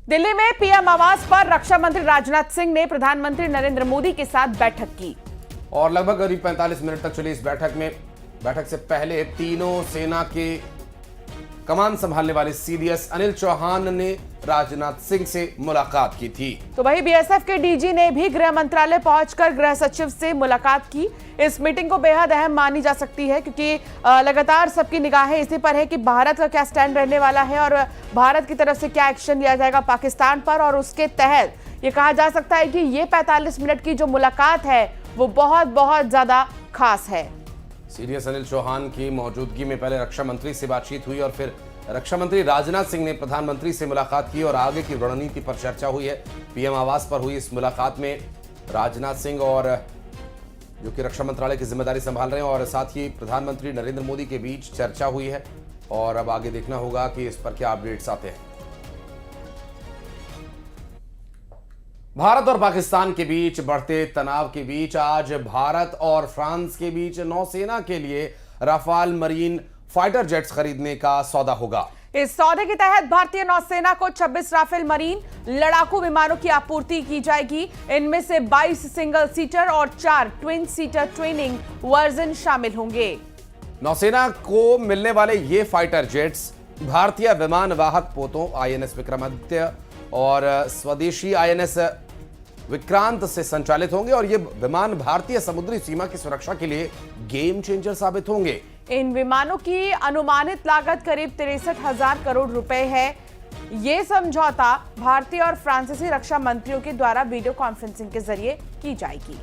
दिल्ली में पीएम आवास पर रक्षा मंत्री राजनाथ सिंह ने प्रधानमंत्री नरेंद्र मोदी के साथ बैठक की और लगभग करीब 45 मिनट तक चली इस बैठक से पहले तीनों सेना के कमान संभालने वाले सीडीएस अनिल चौहान ने राजनाथ सिंह से मुलाकात की थी। तो वहीं बीएसएफ के डीजी ने भी गृह मंत्रालय पहुंचकर गृह सचिव से मुलाकात की। इस मीटिंग को बेहद अहम मानी जा सकती है क्योंकि लगातार सबकी निगाहें इसी पर है कि भारत का क्या स्टैंड रहने वाला है और भारत की तरफ से क्या एक्शन लिया जाएगा पाकिस्तान पर। और उसके तहत ये कहा जा सकता है कि ये 45 मिनट की जो मुलाकात है वो बहुत ज्यादा खास है। सीडीएस अनिल चौहान की मौजूदगी में पहले रक्षा मंत्री से बातचीत हुई और फिर रक्षा मंत्री राजनाथ सिंह ने प्रधानमंत्री से मुलाकात की और आगे की रणनीति पर चर्चा हुई है। पीएम आवास पर हुई इस मुलाकात में राजनाथ सिंह और जो कि रक्षा मंत्रालय की जिम्मेदारी संभाल रहे हैं और साथ ही प्रधानमंत्री नरेंद्र मोदी के बीच चर्चा हुई है और अब आगे देखना होगा कि इस पर क्या अपडेट्स आते हैं। भारत और पाकिस्तान के बीच बढ़ते तनाव के बीच आज भारत और फ्रांस के बीच नौसेना के लिए राफाल मरीन फाइटर जेट्स खरीदने का सौदा होगा। इस सौदे के तहत भारतीय नौसेना को 26 राफेल मरीन लड़ाकू विमानों की आपूर्ति की जाएगी। इनमें से 22 सिंगल सीटर और 4 ट्विन सीटर ट्रेनिंग वर्जन शामिल होंगे। नौसेना को मिलने वाले ये फाइटर जेट्स भारतीय विमान वाहक पोतों आईएनएस विक्रमादित्य और स्वदेशी आईएनएस विक्रांत से संचालित होंगे और ये विमान भारतीय समुद्री सीमा की सुरक्षा के लिए गेम चेंजर साबित होंगे। इन विमानों की अनुमानित लागत करीब 63,000 करोड़ रुपए है। ये समझौता भारतीय और फ्रांसीसी रक्षा मंत्रियों के द्वारा वीडियो कॉन्फ्रेंसिंग के जरिए की जाएगी।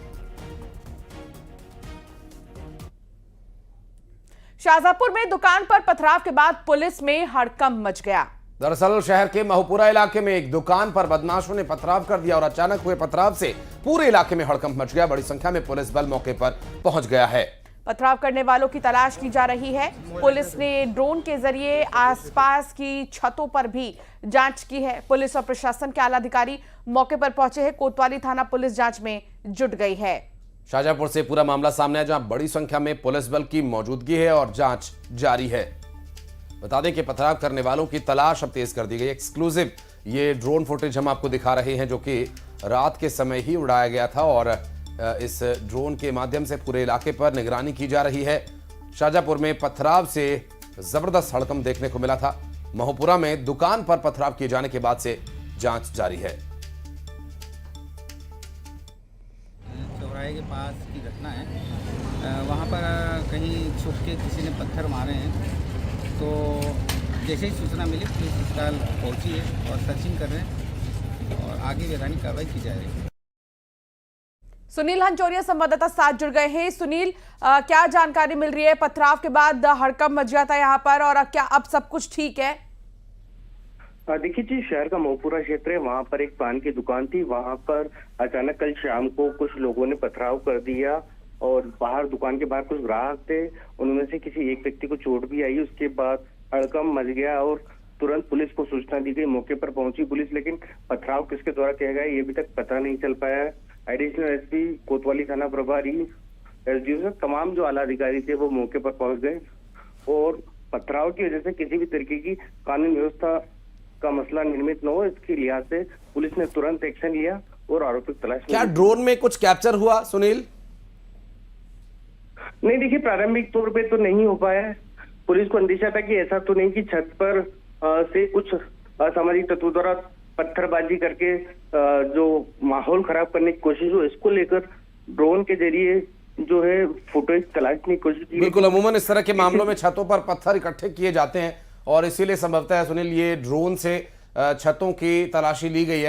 शाहजहांपुर में दुकान पर पथराव के बाद पुलिस में हड़कंप मच गया। दरअसल शहर के महूपुरा इलाके में एक दुकान पर बदमाशों ने पथराव कर दिया और अचानक हुए पथराव से पूरे इलाके में हड़कंप मच गया। बड़ी संख्या में पुलिस बल मौके पर पहुंच गया है। पथराव करने वालों की तलाश की जा रही है। पुलिस ने ड्रोन के जरिए आसपास की छतों पर भी जांच की है। पुलिस और प्रशासन के आला अधिकारी मौके पर पहुंचे हैं। कोतवाली थाना पुलिस जांच में जुट गई है। शाहजहांपुर से पूरा मामला सामने है जहां बड़ी संख्या में पुलिस बल की मौजूदगी है और जांच जारी है। बता दें कि पथराव करने वालों की तलाश अब तेज कर दी गई। एक्सक्लूसिव ये ड्रोन फुटेज हम आपको दिखा रहे हैं जो कि रात के समय ही उड़ाया गया था और इस ड्रोन के माध्यम से पूरे इलाके पर निगरानी की जा रही है। शाहजहांपुर में पथराव से जबरदस्त हड़कंप देखने को मिला था। महूपुरा में दुकान पर पथराव किए जाने के बाद से जांच जारी है। चौराहे के पास की घटना है। वहां पर कहीं छुप के किसी ने पत्थर मारे हैं तो जैसे ही सूचना मिली पुलिस तत्काल पहुंची है और सर्चिंग कर रहे हैं और आगे वैधानिक कार्रवाई की जा रही है। सुनील हंचोरिया संवाददाता साथ जुड़ गए हैं। सुनील, क्या जानकारी मिल रही है? पथराव के बाद हड़कंप मच गया था यहाँ पर और क्या अब सब कुछ ठीक है? देखिए जी, शहर का महूपुरा क्षेत्र है। वहां पर एक पान की दुकान थी। वहां पर अचानक कल शाम को कुछ लोगों ने पथराव कर दिया और बाहर दुकान के बाहर कुछ ग्राहक थे, उनमें से किसी एक व्यक्ति को चोट भी आई। उसके बाद हड़कंप मच गया और तुरंत पुलिस को सूचना दी गई। मौके पर पहुंची पुलिस, लेकिन पथराव किसके द्वारा किया गया ये अभी तक पता नहीं चल पाया है। एडिशनल एसपी कोतवाली थाना प्रभारी एसडीओ से तमाम जो आला अधिकारी थे वो मौके पर पहुंच गए और पथराव की वजह से किसी भी तरीके की कानून व्यवस्था का मसला निर्मित न हो इसके लिहाज से पुलिस ने तुरंत एक्शन लिया और आरोपी तलाश में। क्या ड्रोन में कुछ कैप्चर हुआ सुनील? नहीं, देखिए प्रारंभिक तौर पे तो नहीं हो पाया। पुलिस को अंदेशा था कि ऐसा तो नहीं कि छत पर से कुछ असामाजिक तत्वों द्वारा पत्थरबाजी करके जो माहौल खराब करने की कोशिश हो, इसको लेकर ड्रोन के जरिए जो है फुटेज तलाशने की कोशिश की। बिल्कुल, अमूमन इस तरह के मामलों में छतों पर पत्थर इकट्ठे किए जाते हैं और इसीलिए संभवतः सुनील ये ड्रोन से छतों की तलाशी ली गई है।